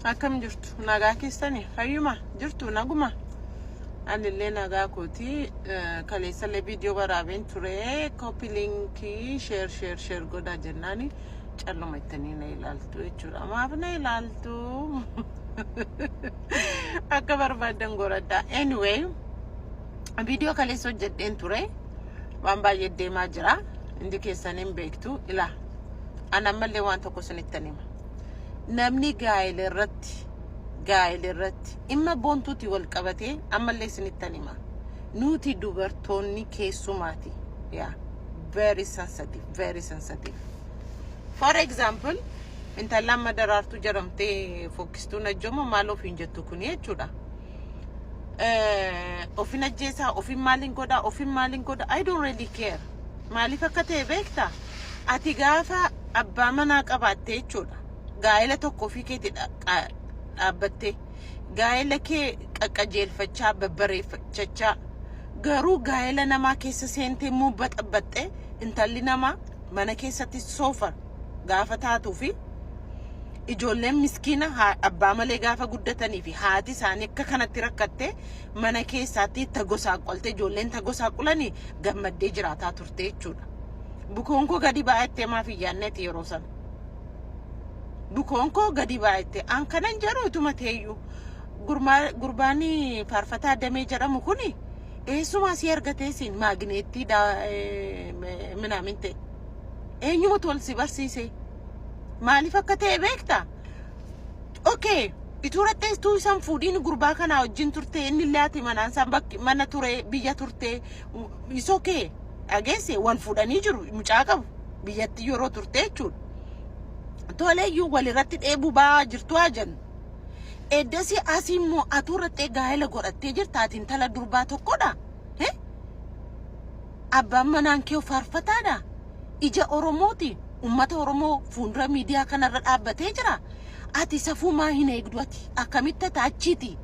Akkam jirtu nagaa keessanii fayyuma jirtu naguma anillee nagaa kooti kaleessalee viidiyoo waraabeen ture copy linki share godhaa jennaani calluma ittanii na ilaaltu jechuudha maaf na ilaaltu akka barbaadan goradha anyway viidiyoo kaleessa hojjedheen ture waan baay'ee deemaa jira indi keessaniin beektu ila anammallee waan tokko sinitti hima namni gaa'ela irratti imma boontuuti wal qabatee ammallee sinitti hima nuti dubartoonni keessumaati very sensitive for example intallaan madaraartu jedhamtee fokkistuu najjooma maal ofiin jettu kun jechuudha ofin ajjeesaa ofin maalin godha I don't really care maaliif akka ta'e beekta ati gaafa abbaa manaa qabaatte jechuudha gaa'ela tokko fi keetti dhaabbatte gaa'ela kee qaqqajeelfachaa babbareeffachaa garuu gaa'ela namaa keessa seentee muubaxabbatte intalli namaa mana keessatti soofa gaafa taatuu fi ijoolleen miskiina abbaa malee gaafa guddatanii fi haati isaanii akka kanatti rakkatte mana keessaatti tagosaa qolte ijoolleen tagosaa qulanii gammaddee jiraataa turte jechuudha bukoon koo gadi baay'attee maaf iyyaanneeti yeroo sana bukoon koo gadi baay'atte an kanan jedhu ituma teeyyu gurbaanii faarfataa damee jedhamu kuni eessumaa si argatee siin maagneettii minaaminte eenyuma tol si barsiise maaliif akka ta'e beekta okay ituurattee istuu isan fuudhiin gurbaa kanaa wajjin turte inni laati manaan bakki mana ture biyya turte isokee ageesse wal fuudhanii jiru mucaa qabu biyyatti yeroo turte jechuudha toleeyyuu walirratti dheebuu baa jirtu ajan eddasi asimmoo atuurrattee gaa'ela godhattee jirtaatiin tala durbaa tokkodha abbaan manaan kee faarfataadha ija oromooti ummata oromoo fuundura miidiyaa kanarra dhaabbatee jira ati safuu maa hin eegdu ati akkamitti achiiti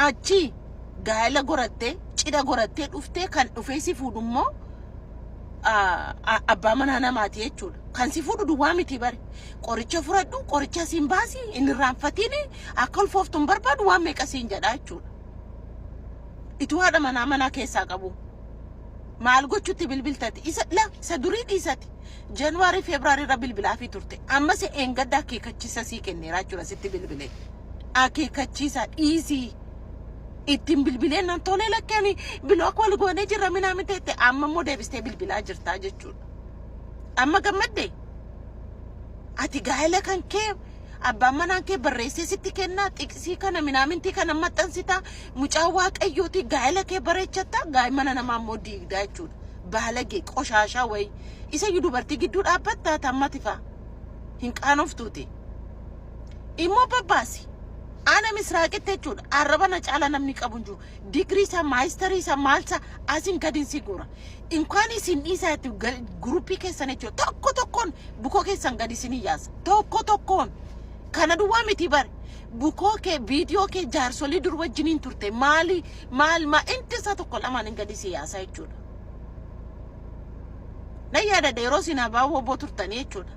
achi gaa'ela godhattee cidha godhattee dhuftee kan dhufee si fuudhummoo abbaa manaa namaati jechuudha kan si fuudhu duwwaa miti bare qoricha furadhu qoricha siin baasi inni raanfatiin akka ulfooftuun barbaadu waan meeqa siin jedha jechuudha ituu haadha manaa keessaa qabu maal gochuutti bilbiltati isa durii dhiisati January February irra bilbilaa fi turte amma se eengadda akeekkachiisa sii kenneera jechuudha sitti bilbilee akeekkachiisa dhiisii ittiin bilbileen nan tolee lakkani bilook wal goonee jirra minaamiteette amma immoo deebistee bilbilaa jirtaa jechuudha amma gammadde ati gaa'ela kan kee abbaan manaan kee barreessee sitti kennaa xiqsii kana minaamintii kana maxxansitaa mucaa waaqayyooti gaa'ela kee bareechatta gaa'imana namaa immoo diigdaa jechuudha baalagee qoshaashaa wayi isa dubartii gidduu dhaabbattaa tammatifa hin qaanoftuuti immoo babbaasi ana misraaqitti jechuudha arrabana caala namni qabu jiru digrii isa maasterii isa maalsa asin gadin sigura inkaan isin dhiisaatti gruupii keessan jechuudha tokkoon bukoo keessan gadi isin yaasa tokkoon kana duwwaa miti bare bukoo kee viidiyoo kee jaarsolii dur wajjiniin turte maal inti isaa tokko lamaan gadi si yaasa jechuudha na yaadadha yeroo isin abaaboo boo turtanii jechuudha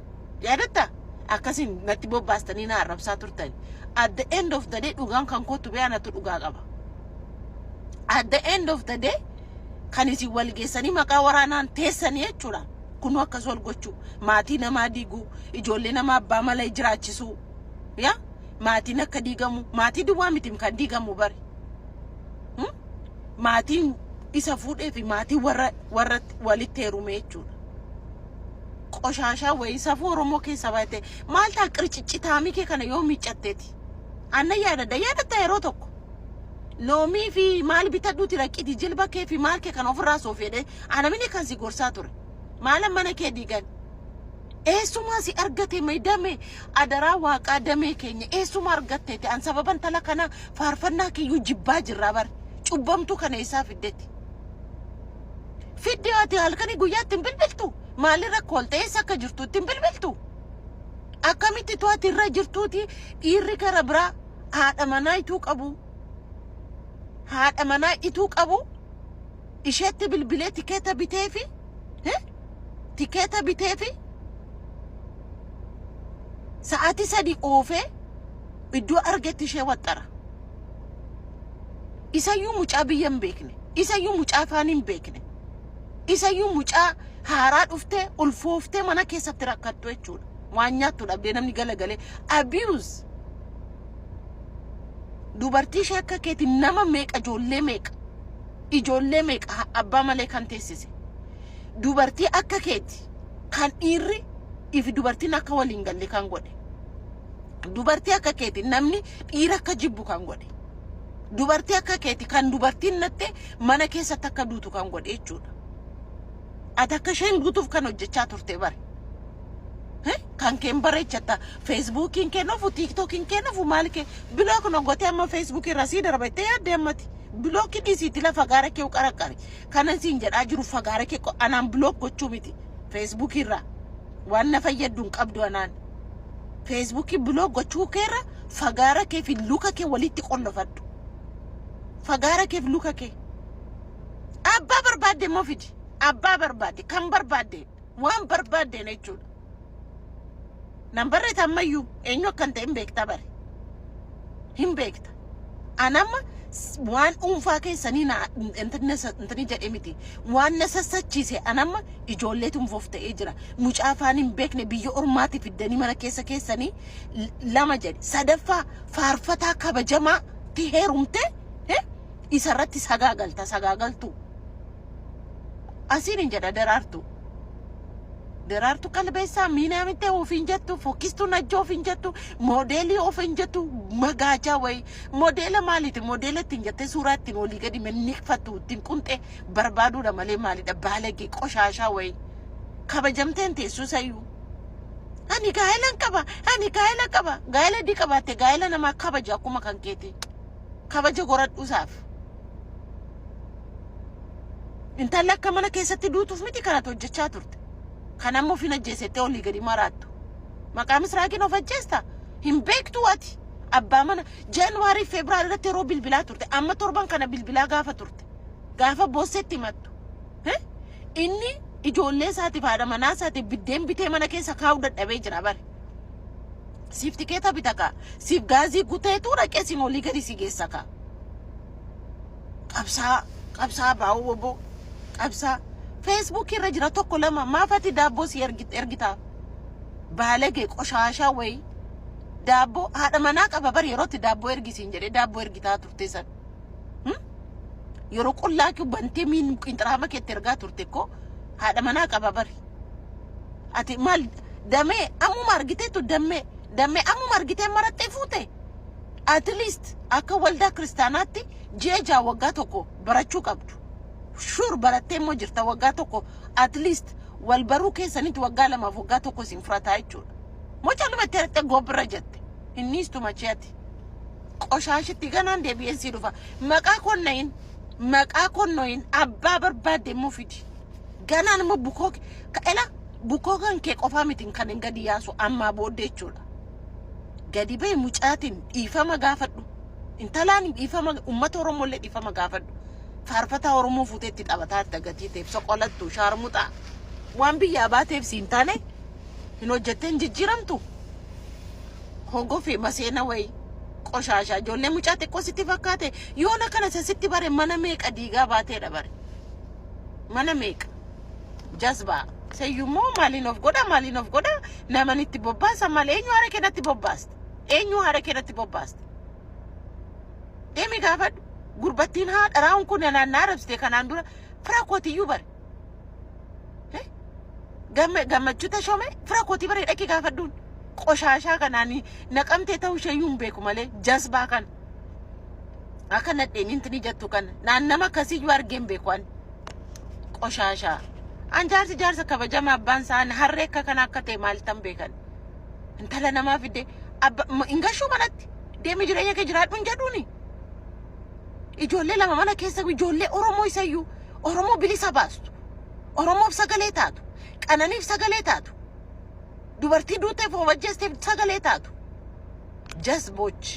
yaadatta akkasin natti bobbaastanii na arrabsaa turtanii at the end of the day dhugaan kan kootu beeyanatu dhugaa qaba at the end of the day kan isin wal geessanii maqaa waraanaan teessanii jechuudha kunu akkas wal gochuu maatii namaa diiguu ijoollee namaa abbaa malee jiraachisuu maatiin akka diigamu maatii duwwaa miti kan diigamu bare maatiin isa fuudhee fi maatii warra walitti heerume jechuudha qoshaashaa wayi safuu oromoo keessa baay'ate maal taa qirciccitaamii kee kana yoo miiccatteeti anna yaadadha yeroo tokko loomii fi maal bitadhuuti raqqiti jilba kee fi maal kee kana ofirraa soofeedhe anamini kan si gorsaa ture maalan mana kee diigan eessumaa si argate maydame adaraa waaqaa damee keenya eessuma argatteeti an sababan tala kana faarfannaa kiyyuu jibbaa jirraa bare cubbamtuu kana isaa fiddetti fiddee ati halkanii guyyaatti hin bilbiltu maalirra kooltee eessa akka jirtuutti hin bilbiltu akkamitti to'ati irra jirtuuti dhiirri gara biraa haadha manaa ituu qabu isheetti bilbilee tikeeta biteefi tikeeta biteefi sa'aatii 3 oofee iddoo argetti ishee waxxara. Isayyuu mucaa biyya hin beekne, isayyuu mucaa afaan hin beekne, isayyuu mucaa haaraa dhuftee ulfooftee mana keessatti rakkattu jechuudha. Waan nyaattu dhabdee namni galagalee abuse. Dubartii ishee akka keeti nama meeqa ijoollee meeqa abbaa malee kan teessise. Dubartii akka keeti kan dhiirri ifi dubartiin akka waliin galle kan godhe. Dubartii akka keeti namni dhiira akka jibbu kan godhe. Dubartii akka keeti kan dubartiin natte mana keessatti akka duutu kan godhe jechuudha. Ati akka isheen duutuuf kan hojjechaa turte bare. Kan keen bareechata Facebookiin kennuuf TikTokiin kennuuf maal kee block no gote amma Facebook irra si darbate yaadde ammati block dhiisiti lafa gaara kee qaraqari kana siin jedhaa jiru fagaara kee anaan block gochuu miti Facebook irra waan na fayyadduun qabdu anaan Facebook block gochuu keerra fagaara kee fi luka kee walitti qonnofadhu fagaara kee fi luka kee abbaa barbaadde moo fidi abbaa barbaadde kan barbaadde waan barbaadde jechuudha. Nambarre tamayyu eenyu kan ta'e hin beekta bare hin beekta anama waan uunfaa keessanii na intani jedhe miti waan nasasachiise anama ijoolleetum fofta'ee jira mucaa afaan hin beekne biyya ormaati fiddanii mana keessanii lama jedhe sadaffaa faarfataa kabajamaa ti heerumte isarratti sagaagaltu asiin hin jedha Daraartu qalbeessaa miinaamite ofiin jettu fokkistu najjoo ofiin jettu moodeelii ofiin jettu magaajaa way moodeela maaliiti moodeela ittiin jettee suuraa ittiin olii gadi menniqfattu ittiin qunxee barbaaduudha malee maalidha baalagee qoshaashaa way kabajamteen teessuu sayyuu ani gaa'ela qaba gaa'ela di qabaatte gaa'ela namaa kabaja akkuma kan keeti kabaja goradhuusaaf intala akka mana keessatti duutuuf miti kanatu hojjechaa turte. Kanammoo fina jeesete olii gadi maraattu maqaa misraaqiin of ajjeesta hin beektu ati abbaa mana January February irratti yeroo bilbilaa turte amma torban kana bilbilaa gaafa turte gaafa boossetti himattu inni ijoollee isaatiif haadha manaa isaatiif biddeen bitee mana keessa kaa'uu dadhabee jira bare siif tikeeta bitaka siif gaazii guteetu dhaqee siin olii gadi si geessa ka qabsaa baa'uu obbo qabsaa Facebook irra jira tokko lama maafati daabbo si ergita baalagee qoshaashaa way daabbo haadha manaa qaba bari yerootti daabbo ergisiin jedhee daabbo ergitaa turte san yeroo qullaa ki bantee miin qinxiraama keetti ergaa turte ko haadha manaa qaba bari ati maal damee ammuma argiteetu damee ammuma argitee marattee fuute at least akka waldaa kiristaanaatti jeejaa waggaa tokko barachuu qabdu. Sure barattee moo jirta waggaa tokko at least wal baruu keessanitti waggaa lamaaf waggaa tokko siin furataa jechuudha. Mocha lumatti argattee gobbirra jette innistu macheeti qoshaashitti ganaan deebi'een si dhufa maqaa konnoyin abbaa barbaadde moo fidi ganaan moo bukoo kan kee qofaa mitiin kan hin gadi yaasu ammaa booddee jechuudha. Gadi ba'e mucaatiin dhiifama gaafadhu intalaan dhiifama uummata Oromoolee dhiifama gaafadhu. Faarfataa Oromoo fuuteetti taphataa dagatii teef soqolattu shaarmuxa waan biyyaa baateef siin taane hin hojjetteen jijjiiramtu hongoo fi maseena way qoshaashaa ijoollee mucaa xiqqoo sitti fakkaate yoona kana sitti bare mana meeqa diigaa baateedha bare mana meeqa jazbaa sayyummoo maaliin of godha namanitti bobbaasa malee eenyu haara keenatti bobbaasta deemi gaafadhu gurbattiin haadha raawun kun naannaa rabsite kanaan dura fira kootiyyuu bare gammachuu tashoome fira kootii bare dhaqi gaafadhuun qoshaashaa kanaanii naqamtee ta'uu isheeyyuu hin beeku malee jazbaa kana akka nadheen intini jettu kana naannama akkasiyyuu argeen beeku qoshaashaa jaarsa kabajama abbaan isaan harree akka kana akka ta'e maaltan beekan intala namaa fidde ingashuu manatti deemi jireenya kee jiraadhuun jedhuuni. Ijoollee lama mana keessa ijoollee Oromoo isayyuu Oromoo bilisa baastu Oromoof sagalee taatu qananiif sagalee taatu dubartii duuteef wajjeesteef sagalee taatu jazboch